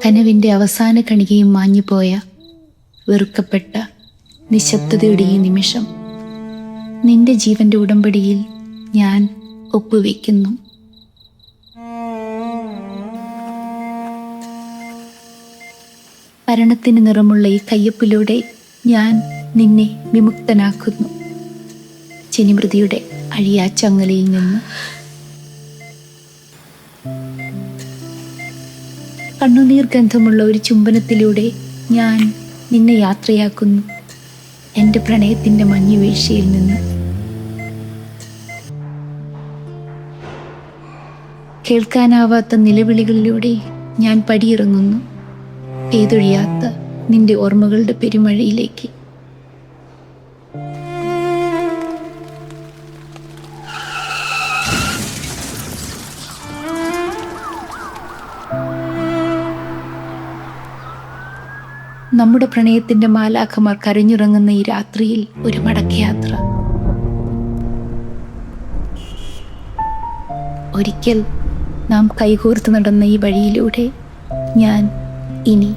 കനവിൻ്റെ അവസാന കണികയും മാഞ്ഞുപോയ വെറുക്കപ്പെട്ട നിശബ്ദതയുടെ ഈ നിമിഷം നിന്റെ ജീവന്റെ ഉടമ്പടിയിൽ ഞാൻ ഒപ്പുവെക്കുന്നു. മരണത്തിന് നിറമുള്ള ഈ കയ്യൊപ്പിലൂടെ ഞാൻ നിന്നെ വിമുക്തനാക്കുന്നു, ജനിമൃതിയുടെ അഴിയാച്ചങ്ങലയിൽ നിന്ന്. കണ്ണുനീർ ഗന്ധമുള്ള ഒരു ചുംബനത്തിലൂടെ ഞാൻ നിന്നെ യാത്രയാക്കുന്നു എൻ്റെ പ്രണയത്തിൻ്റെ മഞ്ഞുവീഴ്ചയിൽ നിന്ന്. കേൾക്കാനാവാത്ത നിലവിളികളിലൂടെ ഞാൻ പടിയിറങ്ങുന്നു പെയ്തൊഴിയാത്ത നിന്റെ ഓർമ്മകളുടെ പെരുമഴയിലേക്ക്. നമ്മുടെ പ്രണയത്തിൻ്റെ മാലാഖമാർ കരഞ്ഞിറങ്ങുന്ന ഈ രാത്രിയിൽ ഒരു മടക്കയാത്ര. ഒരിക്കൽ നാം കൈകോർത്ത് നടന്ന ഈ വഴിയിലൂടെ ഞാൻ ഇനി